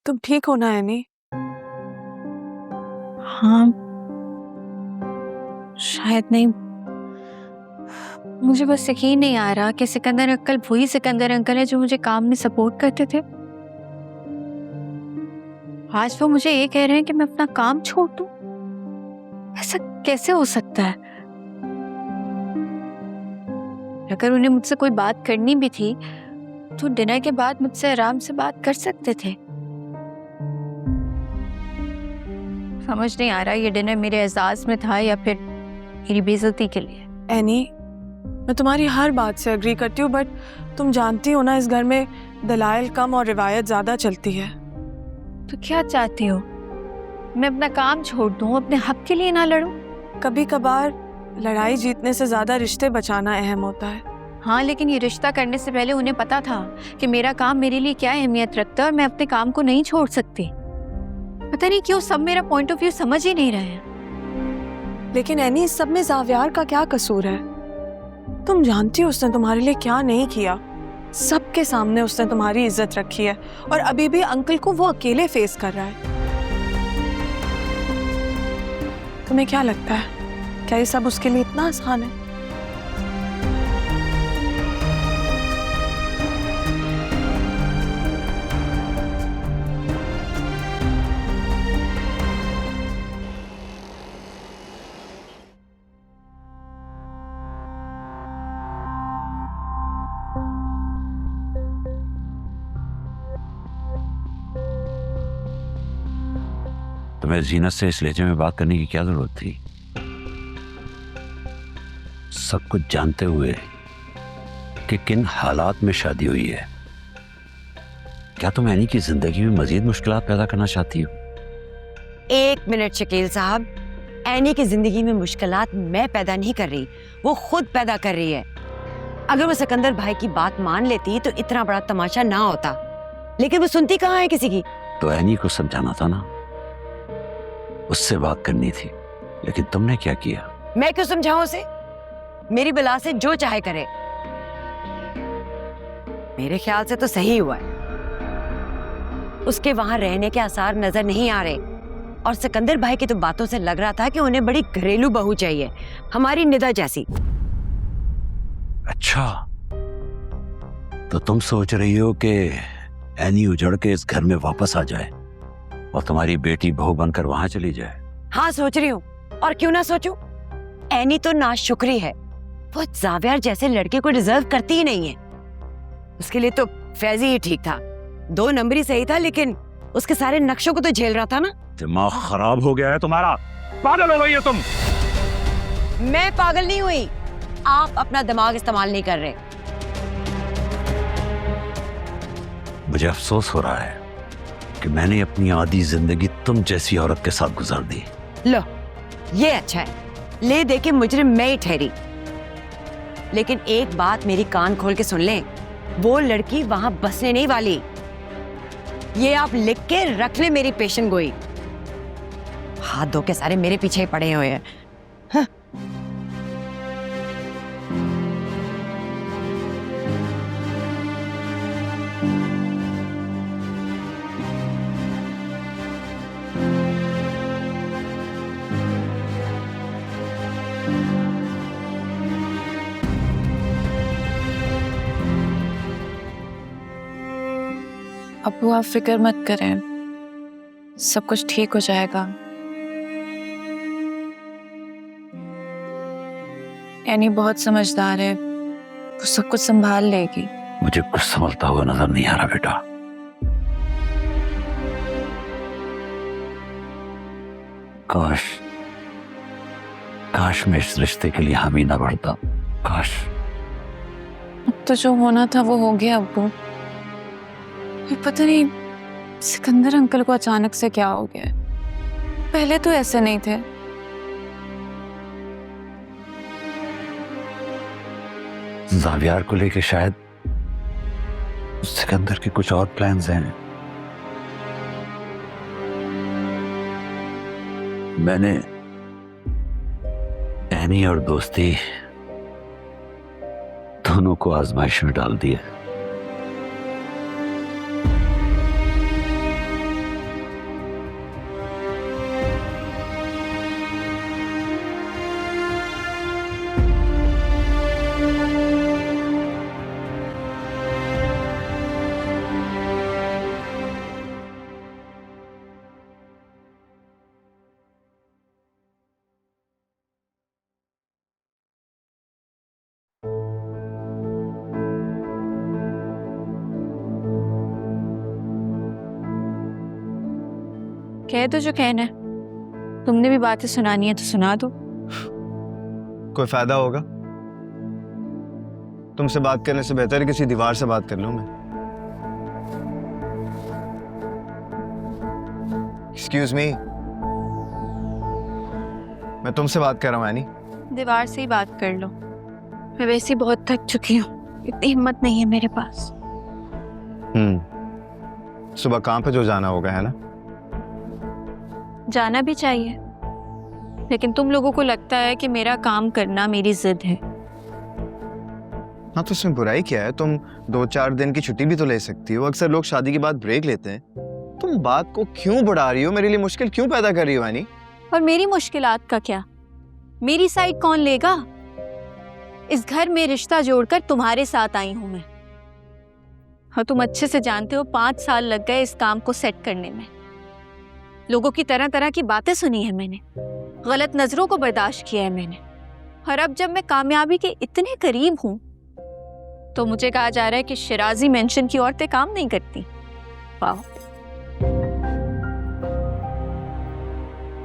तुम ठीक हो ना एनी? हाँ, शायद नहीं। मुझे बस यकीन नहीं आ रहा कि सिकंदर अंकल वही सिकंदर अंकल है जो मुझे काम में सपोर्ट करते थे। आज वो मुझे ये कह रहे हैं कि मैं अपना काम छोड़ दूं। ऐसा कैसे हो सकता है? अगर उन्हें मुझसे कोई बात करनी भी थी तो डिनर के बाद मुझसे आराम से बात कर सकते थे। समझ नहीं आ रहा ये डिनर मेरे एहसास में था या फिर मेरी बेइज्जती के लिए। एनी, मैं तुम्हारी हर बात से अग्री करती हूँ, बट तुम जानती हो ना इस घर में दलाइल कम और रिवायत ज्यादा चलती है। तो क्या चाहती हो? मैं अपना काम छोड़ दूं, अपने हक के लिए ना लड़ूं? कभी कभार लड़ाई जीतने से ज्यादा रिश्ते बचाना अहम होता है। हाँ, लेकिन ये रिश्ता करने से पहले उन्हें पता था कि मेरा काम मेरे लिए क्या अहमियत रखता है और मैं अपने काम को नहीं छोड़ सकती। पता नहीं क्यों सब मेरा पॉइंट ऑफ व्यू समझ ही नहीं रहे हैं। लेकिन एनी, इस सब में जावियार का क्या कसूर है? तुम जानती हो उसने तुम्हारे लिए क्या नहीं किया। सबके सामने उसने तुम्हारी इज्जत रखी है और अभी भी अंकल को वो अकेले फेस कर रहा है। तुम्हें क्या लगता है, क्या ये सब उसके लिए इतना आसान है? तुम्हें जीनत से इस लहजे में बात करने की क्या जरूरत थी? सब कुछ जानते हुए कि किन हालात में शादी हुई है, क्या तुम एनी की जिंदगी में मजीद मुश्किलात पैदा करना चाहती हो? एक मिनट शकील साहब, एनी की जिंदगी में मुश्किलात मैं पैदा नहीं कर रही, वो खुद पैदा कर रही है। अगर वो सिकंदर भाई की बात मान लेती तो इतना बड़ा तमाशा ना होता, लेकिन वो सुनती कहाँ है किसी की। तो एनी को समझाना था ना, उससे बात करनी थी, लेकिन तुमने क्या किया? मैं क्यों समझाऊं उसे? मेरी बला से जो चाहे करे। मेरे ख्याल से तो सही हुआ है। उसके वहां रहने के आसार नजर नहीं आ रहे और सिकंदर भाई की तो बातों से लग रहा था कि उन्हें बड़ी घरेलू बहू चाहिए, हमारी निदा जैसी। अच्छा, तो तुम सोच रही हो कि एनी उजड़ के इस घर में वापस आ जाए और तुम्हारी बेटी बहू बनकर वहां चली जाए? हाँ, सोच रही हूँ, और क्यों ना सोचूं। एनी तो नाशुक्री है, वो जावियार जैसे लड़के को डिजर्व करती ही नहीं है। उसके लिए तो फैजी ही ठीक था, 2 नंबर ही सही था, लेकिन उसके सारे नक्शों को तो झेल रहा था ना। दिमाग खराब हो गया है तुम्हारा, पागल हो गई हो तुम। मैं पागल नहीं हुई, आप अपना दिमाग इस्तेमाल नहीं कर रहे। मुझे अफसोस हो रहा है कि मैंने अपनी आधी जिंदगी तुम जैसी औरत के साथ गुजार दी। लो, ये अच्छा है, ले दे के मुजरिम मैं ही ठहरी। लेकिन एक बात मेरी कान खोल के सुन लें, वो लड़की वहां बसने नहीं वाली। ये आप लिख के रख ले मेरी पेशन गोई। हाथ धो के सारे मेरे पीछे ही पड़े हुए हैं। हाँ। अब्बू, आप फिक्र मत करें, सब कुछ ठीक हो जाएगा। एनी बहुत समझदार है, वो सब कुछ संभाल लेगी। मुझे कुछ संभलता हुआ नजर नहीं आ रहा बेटा। काश काश मैं इस रिश्ते के लिए हामी ना बढ़ता। काश। अब तो जो होना था वो हो गया अब्बू। पता नहीं सिकंदर अंकल को अचानक से क्या हो गया, पहले तो ऐसे नहीं थे। जावियार को लेके शायद सिकंदर के कुछ और प्लान्स हैं। मैंने एनी और दोस्ती दोनों को आजमाइश में डाल दिया। कह दो जो कहना है। तुमने भी बातें सुनानी है तो सुना दो। कोई फायदा होगा? तुमसे बात करने से बेहतर है किसी दीवार से बात कर लूं मैं। एक्सक्यूज मी, मैं तुमसे बात कर रहा हूं एनी। दीवार से ही बात कर लो। मैं वैसे ही बहुत थक चुकी हूँ, इतनी हिम्मत नहीं है मेरे पास। सुबह काम पे जो जाना होगा, है ना? जाना भी चाहिए, लेकिन तुम लोगों को लगता है कि मेरा काम करना मेरी जिद है। हाँ, तो इसमें बुराई क्या है? तुम 2-4 दिन की छुट्टी भी तो ले सकती हो। अक्सर लोग शादी के बाद ब्रेक लेते हैं। तुम बात को क्यों बढ़ा रही हो? मेरे लिए मुश्किल क्यों पैदा कर रही हो एनी? और मेरी मुश्किलात का क्या? मेरी साइड कौन लेगा? इस घर में रिश्ता जोड़कर तुम्हारे साथ आई हूं मैं। और तुम अच्छे से जानते हो 5 साल लग गए इस काम को सेट करने में। लोगों की तरह तरह की बातें सुनी है मैंने, गलत नजरों को बर्दाश्त किया है मैंने, और अब जब मैं कामयाबी के इतने करीब हूं तो मुझे कहा जा रहा है कि शिराजी मेंशन की औरतें काम नहीं करती। वाह,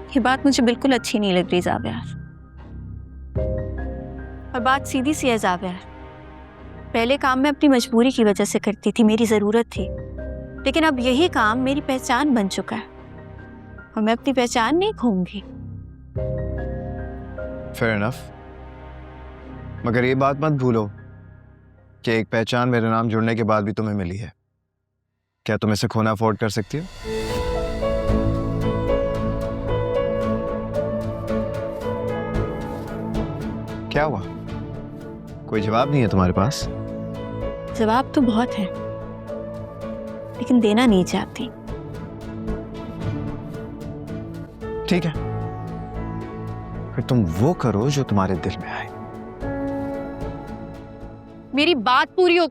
ये बात मुझे बिल्कुल अच्छी नहीं लग रही ज़ावियार। और बात सीधी सी है ज़ावियार, पहले काम मैं अपनी मजबूरी की वजह से करती थी, मेरी ज़रूरत थी, लेकिन अब यही काम मेरी पहचान बन चुका है और मैं अपनी पहचान नहीं खोऊंगी। फेयर इनफ, मगर ये बात मत भूलो कि एक पहचान मेरे नाम जुड़ने के बाद भी तुम्हें मिली है। क्या तुम इसे खोना अफोर्ड कर सकती हो? क्या हुआ? कोई जवाब नहीं है तुम्हारे पास? जवाब तो बहुत है, लेकिन देना नहीं चाहती। ठीक है, फिर तुम वो करो जो तुम्हारे दिल में आए। मेरी बात पूरी हो।